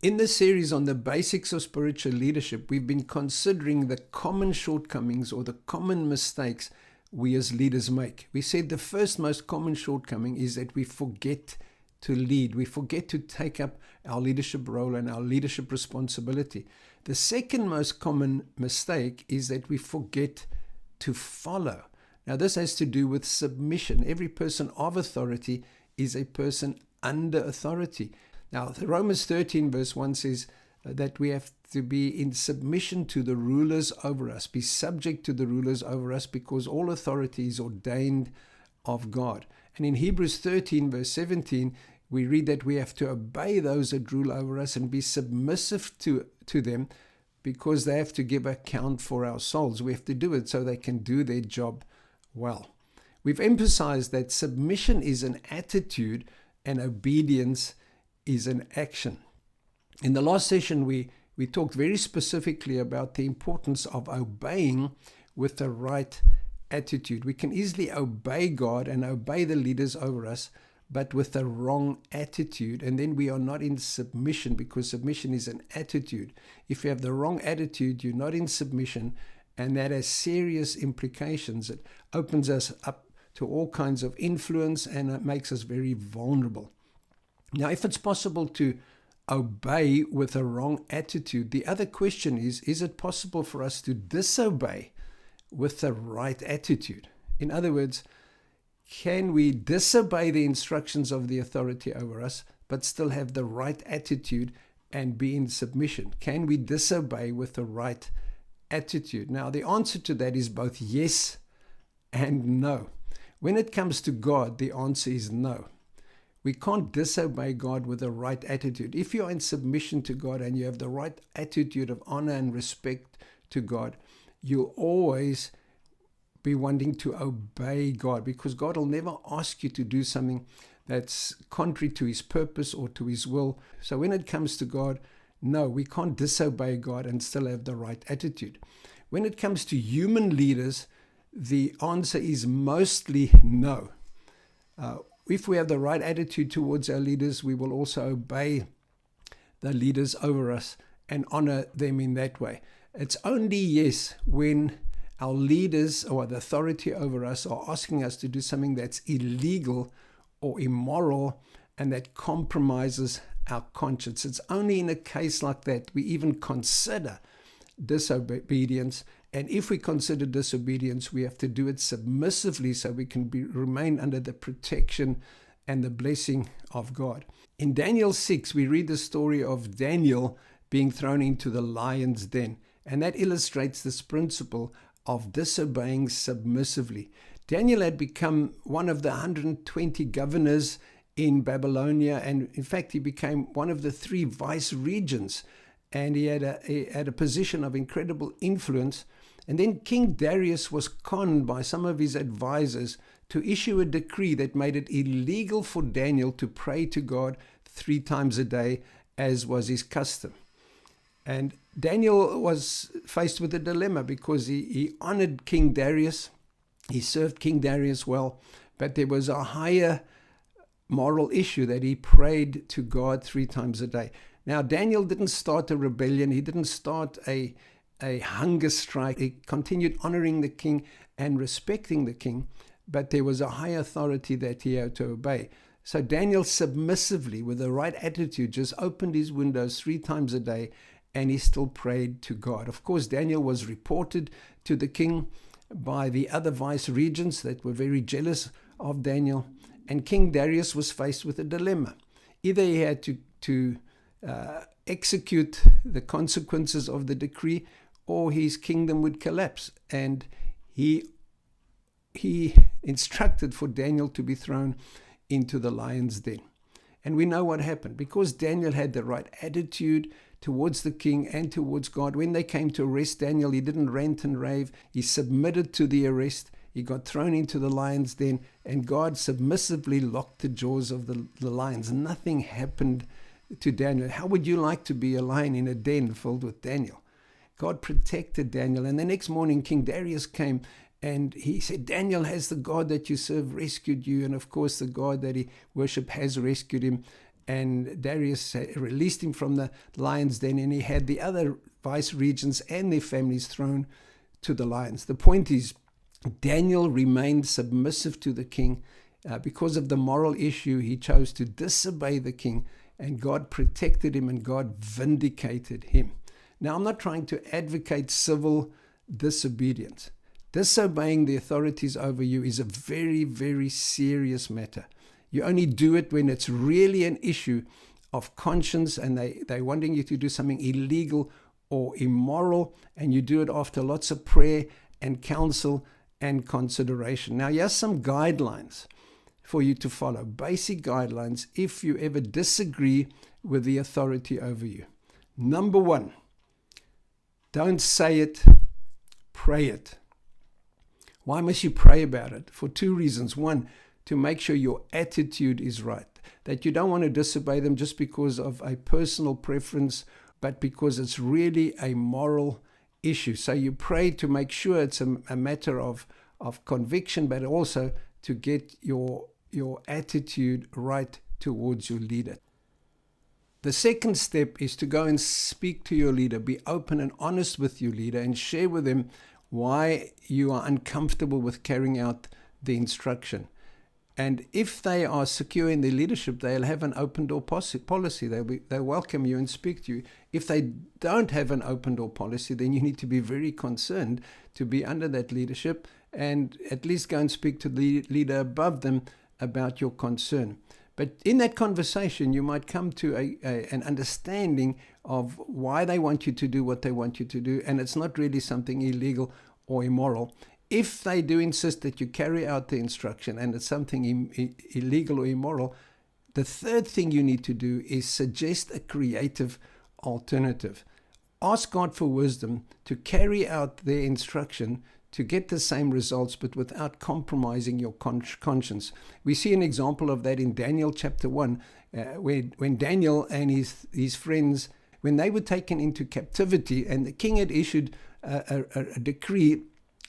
In this series on the basics of spiritual leadership, we've been considering the common shortcomings or the common mistakes we as leaders make. We said the first most common shortcoming is that we forget to lead. We forget to take up our leadership role and our leadership responsibility. The second most common mistake is that we forget to follow. Now, this has to do with submission. Every person of authority is a person under authority. Now, Romans 13 verse 1 says that we have to be in submission to the rulers over us, be subject to the rulers over us, because all authority is ordained of God. And in Hebrews 13 verse 17, we read that we have to obey those that rule over us and be submissive to them, because they have to give account for our souls. We have to do it so they can do their job well. We've emphasized that submission is an attitude and obedience is an action. In the last session, we talked very specifically about the importance of obeying with the right attitude. We can easily obey God and obey the leaders over us, but with the wrong attitude, and then we are not in submission, because submission is an attitude. If you have the wrong attitude, you're not in submission, and that has serious implications. It opens us up to all kinds of influence, and it makes us very vulnerable. Now, if it's possible to obey with a wrong attitude, the other question is it possible for us to disobey with the right attitude? In other words, can we disobey the instructions of the authority over us, but still have the right attitude and be in submission? Can we disobey with the right attitude? Now, the answer to that is both yes and no. When it comes to God, the answer is no. We can't disobey God with the right attitude. If you're in submission to God and you have the right attitude of honor and respect to God, you'll always be wanting to obey God, because God will never ask you to do something that's contrary to his purpose or to his will. So when it comes to God, no, we can't disobey God and still have the right attitude. When it comes to human leaders, the answer is mostly no. If we have the right attitude towards our leaders, we will also obey the leaders over us and honor them in that way. It's only yes when our leaders or the authority over us are asking us to do something that's illegal or immoral and that compromises our conscience. It's only in a case like that we even consider disobedience. And if we consider disobedience, we have to do it submissively so we can remain under the protection and the blessing of God. In Daniel 6, we read the story of Daniel being thrown into the lion's den. And that illustrates this principle of disobeying submissively. Daniel had become one of the 120 governors in Babylonia. And in fact, he became one of the 3 vice regents. And he had a position of incredible influence. And then King Darius was conned by some of his advisors to issue a decree that made it illegal for Daniel to pray to God 3 times a day, as was his custom. And Daniel was faced with a dilemma, because he honored King Darius. He served King Darius well, but there was a higher moral issue that he prayed to God 3 times a day. Now, Daniel didn't start a rebellion. He didn't start a hunger strike. He continued honoring the king and respecting the king, but there was a high authority that he had to obey. So Daniel submissively, with the right attitude, just opened his windows 3 times a day, and he still prayed to God. Of course, Daniel was reported to the king by the other vice regents that were very jealous of Daniel, and King Darius was faced with a dilemma. Either he had to execute the consequences of the decree, or his kingdom would collapse. And he instructed for Daniel to be thrown into the lion's den. And we know what happened. Because Daniel had the right attitude towards the king and towards God, when they came to arrest Daniel, he didn't rant and rave. He submitted to the arrest. He got thrown into the lion's den, and God submissively locked the jaws of the lions. Nothing happened to Daniel. How would you like to be a lion in a den filled with Daniel? God protected Daniel. And the next morning, King Darius came and he said, Daniel, has the God that you serve rescued you? And of course, the God that he worshiped has rescued him. and Darius released him from the lion's den, and he had the other vice regents and their families thrown to the lions. The point is, Daniel remained submissive to the king. Because of the moral issue, he chose to disobey the king, and God protected him and God vindicated him. Now, I'm not trying to advocate civil disobedience. Disobeying the authorities over you is a very, very serious matter. You only do it when it's really an issue of conscience and they're wanting you to do something illegal or immoral, and you do it after lots of prayer and counsel and consideration. Now, here's some guidelines for you to follow. Basic guidelines if you ever disagree with the authority over you. Number 1, don't say it, pray it. Why must you pray about it? For 2 reasons. 1, to make sure your attitude is right, that you don't want to disobey them just because of a personal preference, but because it's really a moral issue. So you pray to make sure it's a matter of conviction, but also to get your attitude right towards your leader. The second step is to go and speak to your leader. Be open and honest with your leader and share with them why you are uncomfortable with carrying out the instruction. And if they are secure in their leadership, they'll have an open door policy. They'll welcome you and speak to you. If they don't have an open door policy, then you need to be very concerned to be under that leadership and at least go and speak to the leader above them about your concern. But in that conversation, you might come to an understanding of why they want you to do what they want you to do, and it's not really something illegal or immoral. If they do insist that you carry out the instruction and it's something illegal or immoral, the third thing you need to do is suggest a creative alternative. Ask God for wisdom to carry out their instruction to get the same results, but without compromising your conscience. We see an example of that in Daniel chapter 1, when Daniel and his friends, when they were taken into captivity, and the king had issued a decree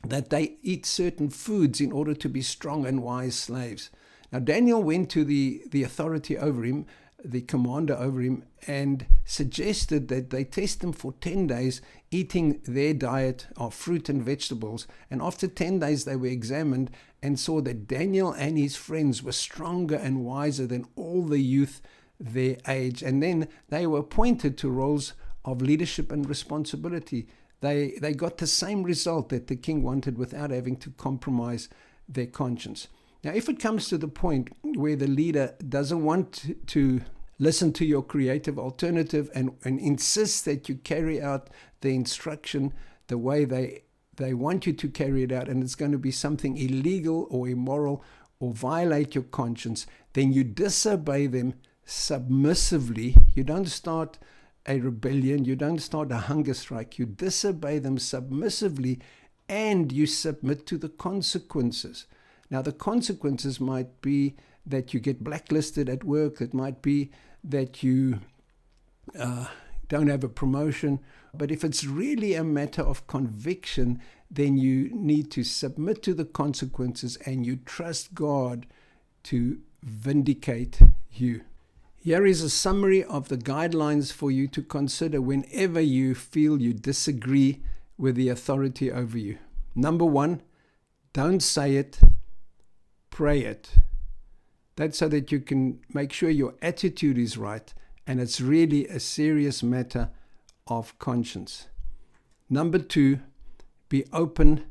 that they eat certain foods in order to be strong and wise slaves. Now Daniel went to the authority over him, the commander over him, and suggested that they test him for 10 days, eating their diet of fruit and vegetables. And after 10 days, they were examined and saw that Daniel and his friends were stronger and wiser than all the youth their age. And then they were appointed to roles of leadership and responsibility. They got the same result that the king wanted without having to compromise their conscience. Now, if it comes to the point where the leader doesn't want to listen to your creative alternative and insists that you carry out the instruction the way they want you to carry it out, and it's going to be something illegal or immoral or violate your conscience, then you disobey them submissively. You don't start a rebellion, you don't start a hunger strike, you disobey them submissively, and you submit to the consequences. Now, the consequences might be that you get blacklisted at work. It might be that you don't have a promotion. But if it's really a matter of conviction, then you need to submit to the consequences and you trust God to vindicate you. Here is a summary of the guidelines for you to consider whenever you feel you disagree with the authority over you. Number 1, don't say it. Pray it. That's so that you can make sure your attitude is right and it's really a serious matter of conscience. Number 2, be open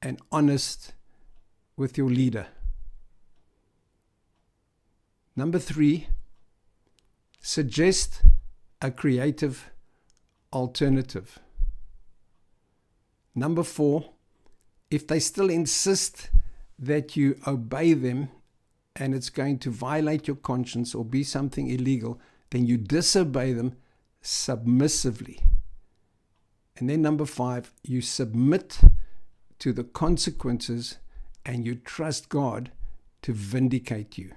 and honest with your leader. Number 3, suggest a creative alternative. Number 4, if they still insist that you obey them and it's going to violate your conscience or be something illegal, then you disobey them submissively. And then number 5, you submit to the consequences and you trust God to vindicate you.